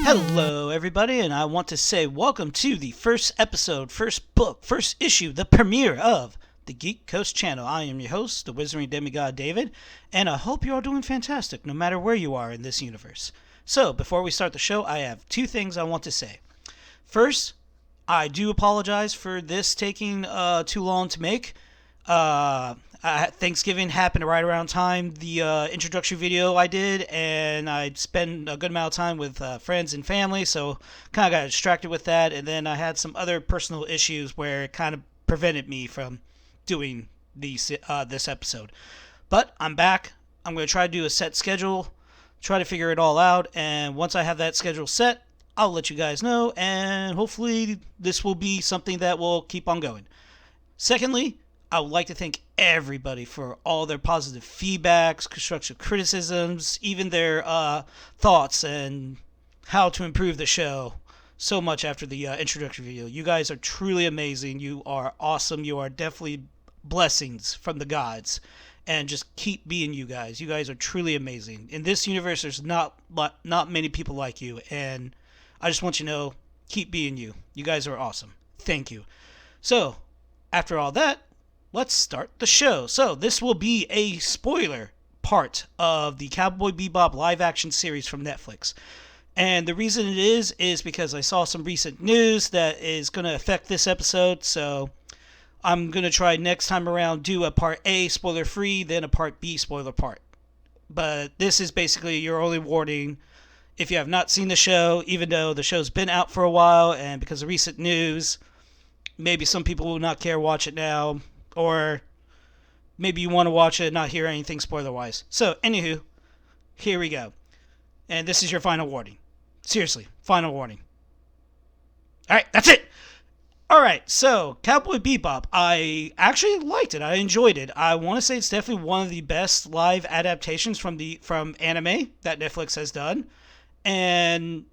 Hello, everybody, and I want to say welcome to the first episode, first book, first issue, the premiere of the Geek Coast channel. I am your host, the Wizarding Demigod David, and I hope you are doing fantastic no matter where you are in this universe. So, before we start the show, I have two things I want to say. First, I do apologize for this taking too long to make. Thanksgiving happened right around time the introductory video I did, and I spent a good amount of time with friends and family, so kind of got distracted with that. And then I had some other personal issues where it kind of prevented me from doing this episode. But I'm back. I'm going to try to do a set schedule, try to figure it all out, and once I have that schedule set, I'll let you guys know, and hopefully this will be something that will keep on going. Secondly, I would like to thank everybody for all their positive feedbacks, constructive criticisms, even their thoughts and how to improve the show so much after the introductory video. You guys are truly amazing. You are awesome. You are definitely blessings from the gods. And just keep being you guys. You guys are truly amazing. In this universe, there's not many people like you. And I just want you to know, keep being you. You guys are awesome. Thank you. So, after all that, let's start the show. So, this will be a spoiler part of the Cowboy Bebop live-action series from Netflix. And the reason it is because I saw some recent news that is going to affect this episode. So, I'm going to try next time around do a part A spoiler-free, then a part B spoiler part. But this is basically your only warning. If you have not seen the show, even though the show's been out for a while, and because of recent news, maybe some people will not care to watch it now, or maybe you want to watch it and not hear anything spoiler-wise. So, anywho, here we go. And this is your final warning. Seriously, final warning. Alright, that's it! Alright, so, Cowboy Bebop. I actually liked it. I enjoyed it. I want to say it's definitely one of the best live adaptations from anime that Netflix has done. And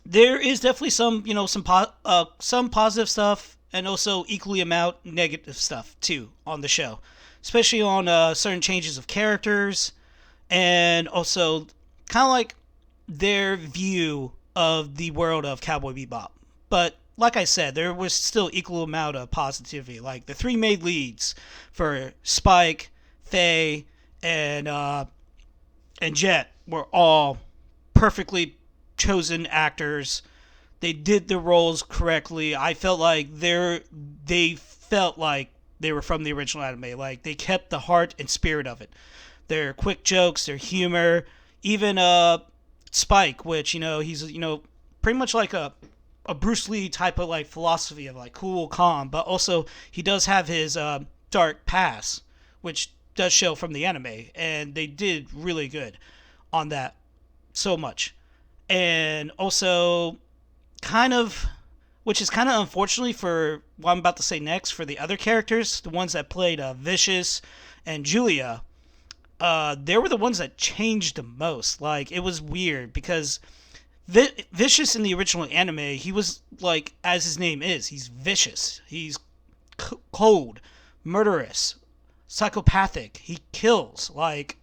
there is definitely some positive stuff, and also equally amount negative stuff too on the show, especially on certain changes of characters, and also kind of like their view of the world of Cowboy Bebop. But like I said, there was still equal amount of positivity. Like the three main leads for Spike, Faye, and Jet were all perfectly chosen actors. They did the roles correctly. I felt like they felt like they were from the original anime. Like they kept the heart and spirit of it. Their quick jokes, their humor, even Spike, which he's pretty much like a Bruce Lee type of like philosophy of like cool, calm, but also he does have his dark past, which does show from the anime, and they did really good on that so much. And also which is kind of unfortunately for what I'm about to say next, for the other characters, the ones that played Vicious and Julia, they were the ones that changed the most. Like, it was weird because Vicious in the original anime, he was like, as his name is, he's vicious. He's cold, murderous, psychopathic. He kills. Like,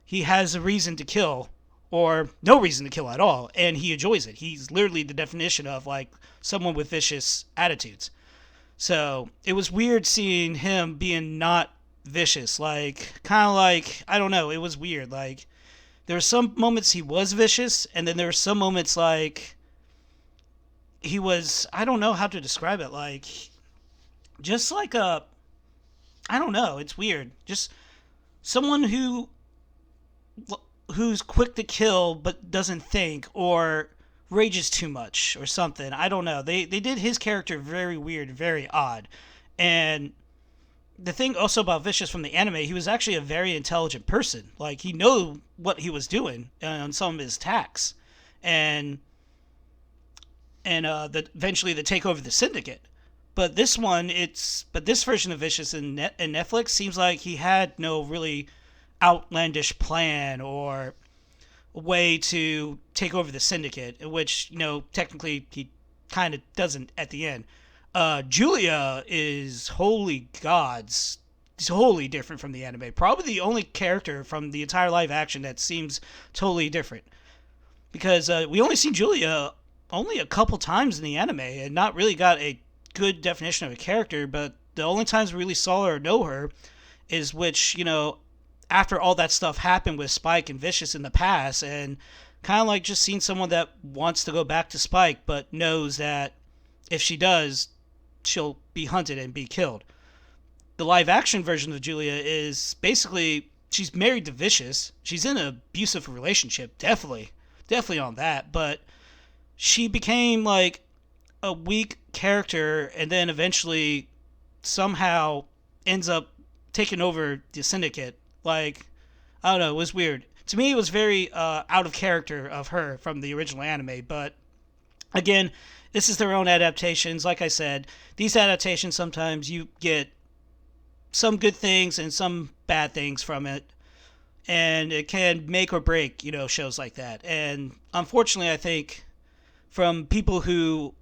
he has a reason to kill, or no reason to kill at all, and he enjoys it. He's literally the definition of like someone with vicious attitudes. So it was weird seeing him being not vicious, like kind of like, I don't know, it was weird. Like there were some moments he was vicious, and then there were some moments like he was, I don't know how to describe it, like just like I don't know, it's weird, just someone who's quick to kill but doesn't think, or rages too much or something. I don't know. They did his character very weird, very odd. And the thing also about Vicious from the anime, he was actually a very intelligent person. Like, he knew what he was doing on some of his attacks. And eventually to take over the syndicate. But this version of Vicious in Netflix seems like he had no really outlandish plan or way to take over the syndicate, which technically he kind of doesn't at the end. Julia is, holy gods, totally different from the anime. Probably the only character from the entire live action that seems totally different, because we only seen Julia only a couple times in the anime and not really got a good definition of a character. But the only times we really saw her or know her is which, after all that stuff happened with Spike and Vicious in the past, and kind of like just seeing someone that wants to go back to Spike but knows that if she does, she'll be hunted and be killed. The live action version of Julia is basically she's married to Vicious. She's in an abusive relationship, definitely on that, but she became like a weak character and then eventually somehow ends up taking over the syndicate. Like, I don't know, it was weird. To me, it was very out of character of her from the original anime, but again, this is their own adaptations. Like I said, these adaptations sometimes you get some good things and some bad things from it, and it can make or break, shows like that. And unfortunately, I think from people who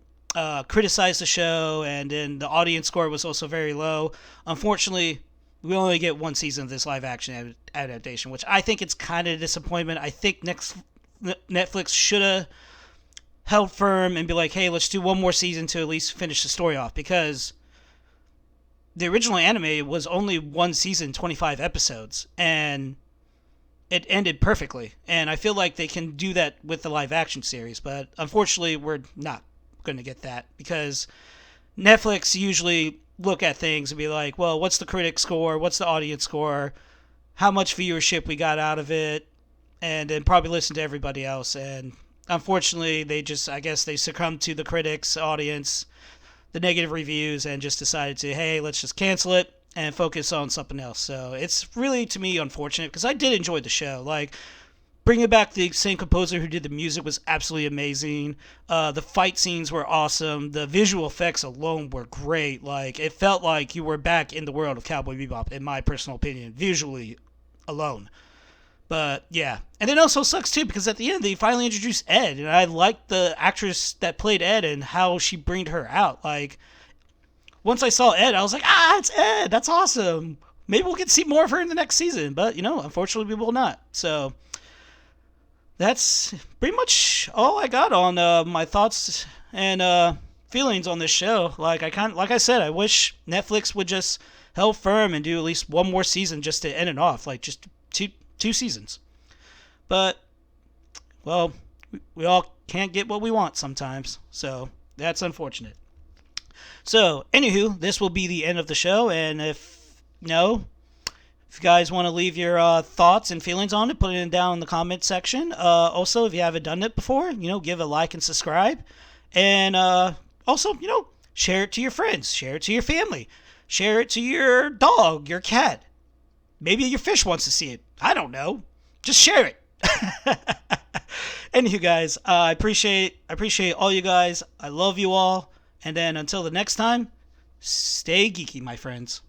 criticized the show, and then the audience score was also very low. Unfortunately, we only get one season of this live action adaptation, which I think it's kind of a disappointment. I think Netflix should have held firm and be like, hey, let's do one more season to at least finish the story off, because the original anime was only one season, 25 episodes, and it ended perfectly. And I feel like they can do that with the live action series, but unfortunately, we're not going to get that, because Netflix usually look at things and be like, well, what's the critic score? What's the audience score? How much viewership we got out of it? And then probably listen to everybody else. And unfortunately, I guess they succumbed to the critics, audience, the negative reviews, and just decided to, hey, let's just cancel it and focus on something else. So it's really, to me, unfortunate, because I did enjoy the show. Like, bringing back the same composer who did the music was absolutely amazing. The fight scenes were awesome. The visual effects alone were great. Like, it felt like you were back in the world of Cowboy Bebop, in my personal opinion, visually alone. But yeah, and it also sucks too, because at the end they finally introduced Ed, and I liked the actress that played Ed and how she bringed her out. Like, once I saw Ed, I was like, it's Ed. That's awesome. Maybe we'll get to see more of her in the next season. But unfortunately, we will not. So that's pretty much all I got on my thoughts and feelings on this show. Like I said, I wish Netflix would just held firm and do at least one more season just to end it off, like just two seasons. But well, we all can't get what we want sometimes, so that's unfortunate. So, anywho, this will be the end of the show, and if you guys want to leave your thoughts and feelings on it, put it down in the comment section. Also, if you haven't done it before, give a like and subscribe. And also, share it to your friends. Share it to your family. Share it to your dog, your cat. Maybe your fish wants to see it. I don't know. Just share it. Anywho, guys, I appreciate all you guys. I love you all. And then until the next time, stay geeky, my friends.